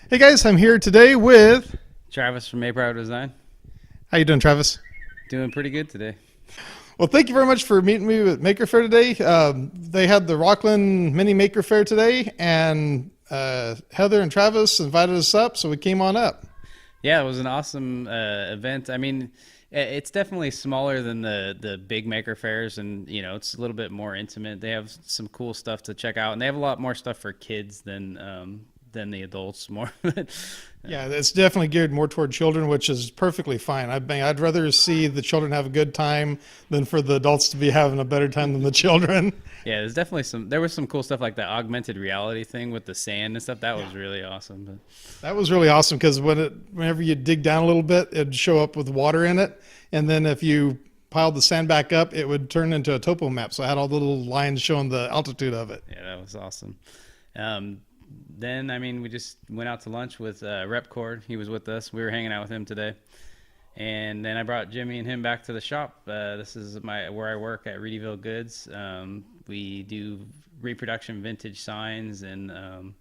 Hey guys, I'm here today with. Travis from Pyro Design. How you doing, Travis? Doing pretty good today. Well, thank you very much for meeting me at Maker Faire today. They had the Rocklin Mini Maker Faire today, and Heather and Travis invited us up, so we came on up. Yeah, it was an awesome event. I mean, it's definitely smaller than the big maker fairs, and it's a little bit more intimate. They have some cool stuff to check out, and they have a lot more stuff for kids than the adults. More. Yeah, it's definitely geared more toward children, which is perfectly fine. I'd rather see the children have a good time than for the adults to be having a better time than the children. Yeah, there's definitely there was some cool stuff like that augmented reality thing with the sand and stuff. That Yeah. was really awesome. But That was really awesome because whenever you dig down a little bit, it'd show up with water in it, and then if you piled the sand back up, it would turn into a topo map. So I had all the little lines showing the altitude of it. yeah, that was awesome. Um, then I mean, we just went out to lunch with Repcord. He was with us. We were hanging out with him today. And then I brought Jimmy and him back to the shop. This is where I work at Reedyville Goods. We do reproduction vintage signs and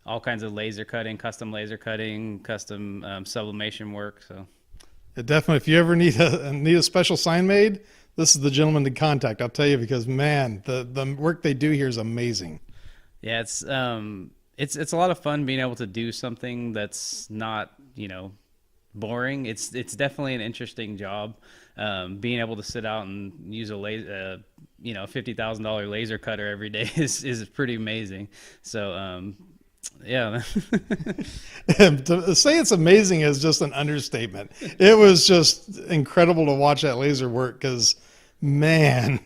all kinds of laser cutting, custom sublimation work. So Definitely, if you ever need a special sign made, this is the gentleman to contact. I'll tell you because man, the work they do here is amazing. yeah, it's a lot of fun being able to do something that's not boring. It's definitely an interesting job. Being able to sit out and use a laser, $50,000 laser cutter every day is pretty amazing. So yeah. And to say it's amazing is just an understatement. It was just incredible to watch that laser work because, man,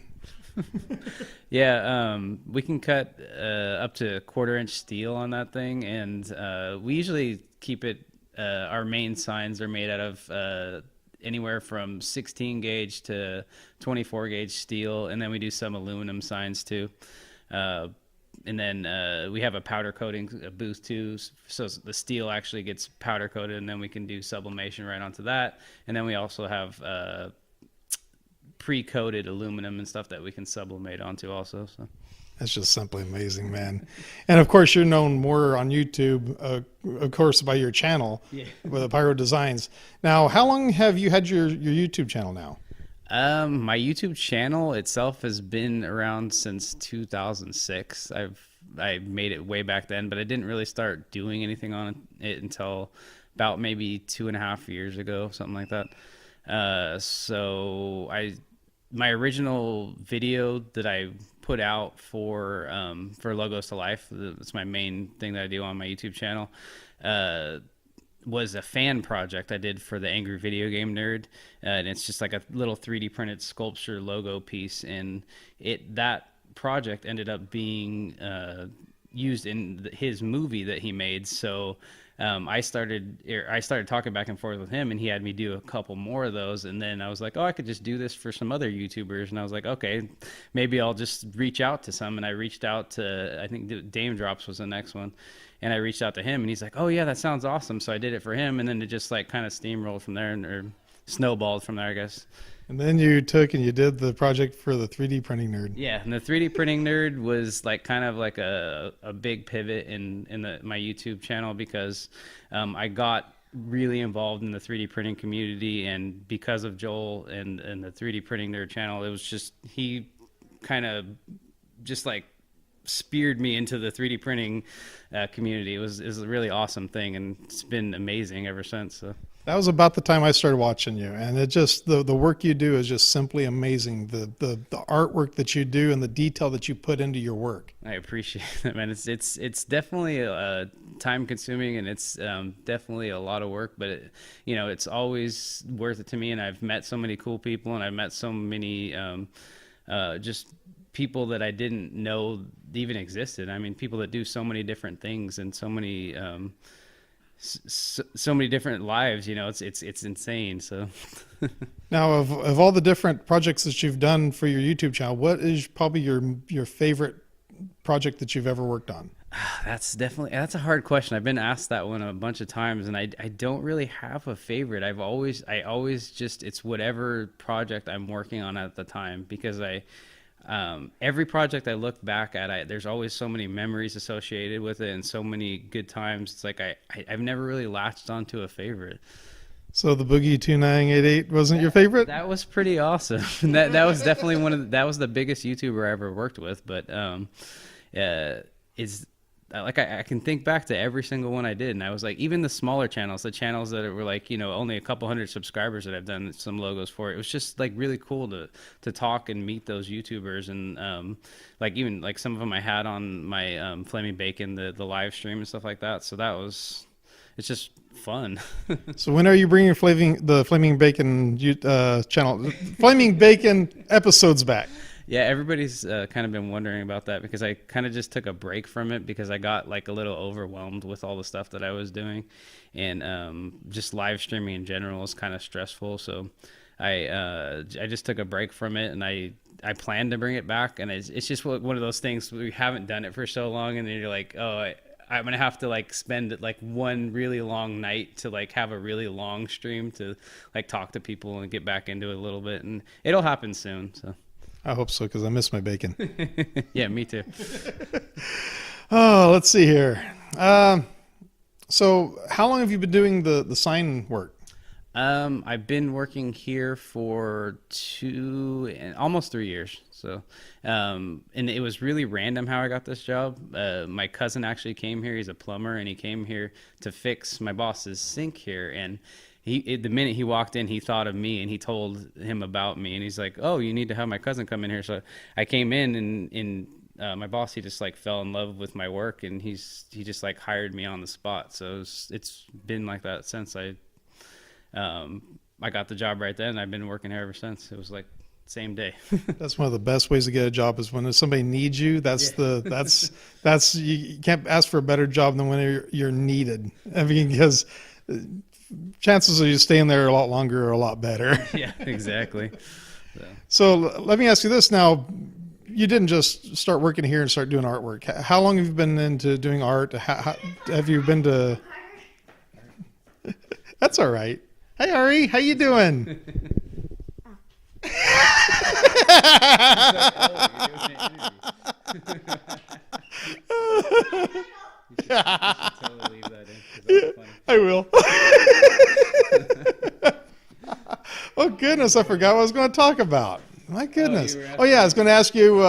Yeah, we can cut up to 1/4 inch steel on that thing, and we usually keep it. Our main signs are made out of anywhere from 16 gauge to 24 gauge steel, and then we do some aluminum signs too. Uh, and then we have a powder coating booth too, so the steel actually gets powder coated, and then we can do sublimation right onto that. And then we also have pre-coated aluminum and stuff that we can sublimate onto also. So that's just simply amazing, man. And of course, you're known more on YouTube, of course, by your channel yeah. with the Pyro Designs. Now, how long have you had your YouTube channel now? My YouTube channel itself has been around since 2006. I made it way back then, but I didn't really start doing anything on it until about maybe 2.5 years ago, something like that. My original video that I put out for Logos to Life, that's my main thing that I do on my YouTube channel, was a fan project I did for the Angry Video Game Nerd, and it's just like a little 3D printed sculpture logo piece, and that project ended up being used in his movie that he made. So I started talking back and forth with him, and he had me do a couple more of those, and then I was like, oh, I could just do this for some other YouTubers, and I was like, okay, maybe I'll just reach out to some. And I reached out to, I think Dame Drops was the next one, and I reached out to him, and he's like, oh yeah, that sounds awesome. So I did it for him, and then it just like kind of steamrolled from there, or snowballed from there, I guess. And then you took and you did the project for the 3D printing nerd. Yeah, and the 3D printing nerd was like kind of like a big pivot in my YouTube channel, because I got really involved in the 3D printing community, and because of Joel and the 3D printing nerd channel, it was just, he kind of just like speared me into the 3D printing community. It was a really awesome thing, and it's been amazing ever since. So. That was about the time I started watching you, and it just the work you do is just simply amazing. The artwork that you do and the detail that you put into your work. I appreciate it, man. It's definitely time consuming, and it's definitely a lot of work, but it's always worth it to me. And I've met so many cool people, and I've met so many just people that I didn't know even existed. I mean, people that do so many different things and so many so many different lives. It's insane. So Now, of all the different projects that you've done for your YouTube channel, what is probably your favorite project that you've ever worked on? that's a hard question. I've been asked that one a bunch of times, and I don't really have a favorite. I always just, it's whatever project I'm working on at the time, because Every project I look back at, there's always so many memories associated with it and so many good times. It's like I've never really latched onto a favorite. So the Boogie 2988 wasn't your favorite? That was pretty awesome. That was definitely that was the biggest YouTuber I ever worked with. But is like I can think back to every single one I did, and I was like, even the smaller channels, the channels that were like, you know, only a couple hundred subscribers that I've done some logos for, it was just like really cool to talk and meet those YouTubers, and like even like some of them I had on my Flaming Bacon, the live stream and stuff like that. So it's just fun. So when are you bringing the Flaming Bacon channel, Flaming Bacon episodes back? Yeah, everybody's kind of been wondering about that, because I kind of just took a break from it because I got like a little overwhelmed with all the stuff that I was doing, and just live streaming in general is kind of stressful. So I just took a break from it, and I plan to bring it back, and it's just one of those things, we haven't done it for so long, and then you're like, oh, I'm gonna have to like spend like one really long night to like have a really long stream to like talk to people and get back into it a little bit, and it'll happen soon. So I hope so, because I miss my bacon. Yeah, me too. Oh, let's see here. So how long have you been doing the sign work? I've been working here for almost 3 years. So, and it was really random how I got this job. My cousin actually came here. He's a plumber, and he came here to fix my boss's sink here. And the minute he walked in, he thought of me, and he told him about me, and he's like, "Oh, you need to have my cousin come in here." So I came in, and my boss, he just like fell in love with my work, and he just like hired me on the spot. So it's been like that since I got the job right then. I've been working here ever since. It was like same day. That's one of the best ways to get a job, is when somebody needs you. That's you can't ask for a better job than when you're needed. I mean, because chances of you staying there a lot longer are a lot better. Yeah, exactly. So let me ask you this now. You didn't just start working here and start doing artwork. How long have you been into doing art? How have you been to... That's all right. Hey, Ari, how you doing? Totally leave that in, 'cause that was funny. I will. Oh, goodness, I forgot what I was going to talk about. My goodness. Oh, yeah, I was going to ask you,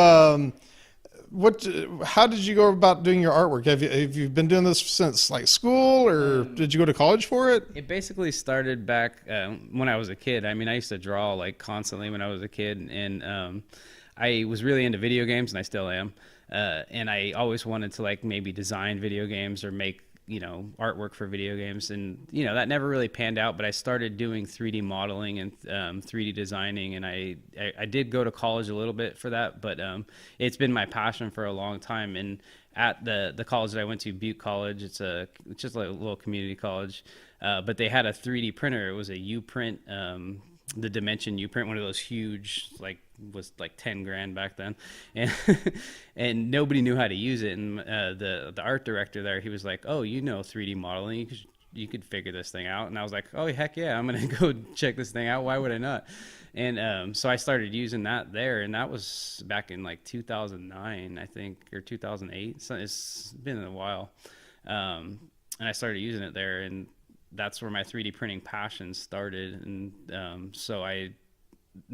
how did you go about doing your artwork? Have you been doing this since like school, or did you go to college for it? It basically started back when I was a kid. I mean, I used to draw like constantly when I was a kid, and I was really into video games, and I still am. And I always wanted to like maybe design video games or make, you know, artwork for video games, and you know, that never really panned out. But I started doing 3D modeling and 3D designing, and I did go to college a little bit for that, but it's been my passion for a long time. And at the college that I went to, Butte College, it's just like a little community college, but they had a 3D printer. It was a U-print, the Dimension U-print, one of those huge, like, was like 10 grand back then, and and nobody knew how to use it. And the art director there, he was like, "Oh, you know 3D modeling, you could figure this thing out." And I was like, "Oh, heck yeah, I'm gonna go check this thing out. Why would I not?" And so I started using that there, and that was back in like 2009, I think, or 2008. So it's been a while, and I started using it there, and that's where my 3D printing passion started. And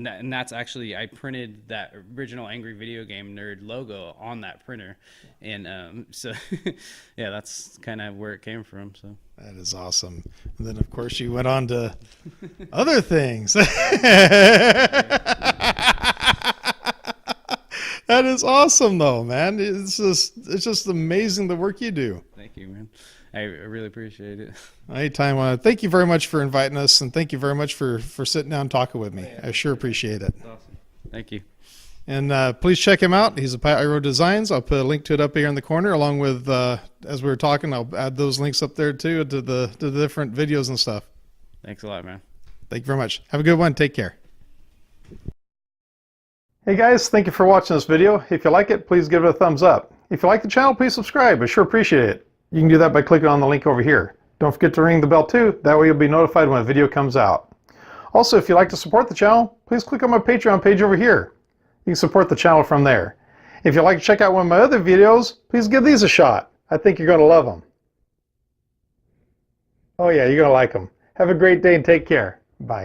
and that's actually, I printed that original Angry Video Game Nerd logo on that printer, and so yeah, that's kind of where it came from. So that is awesome. And then of course you went on to other things. That is awesome though, man. It's just amazing the work you do. Thank you, man. I really appreciate it. Anytime. Thank you very much for inviting us, and thank you very much for sitting down and talking with me. I sure appreciate it. That's awesome. Thank you. And please check him out. He's a Pyro Designs. I'll put a link to it up here in the corner, along with, as we were talking, I'll add those links up there too to the different videos and stuff. Thanks a lot, man. Thank you very much. Have a good one. Take care. Hey guys, thank you for watching this video. If you like it, please give it a thumbs up. If you like the channel, please subscribe. I sure appreciate it. You can do that by clicking on the link over here. Don't forget to ring the bell too. That way you'll be notified when a video comes out. Also, if you'd like to support the channel, please click on my Patreon page over here. You can support the channel from there. If you'd like to check out one of my other videos, please give these a shot. I think you're going to love them. Oh yeah, you're going to like them. Have a great day and take care.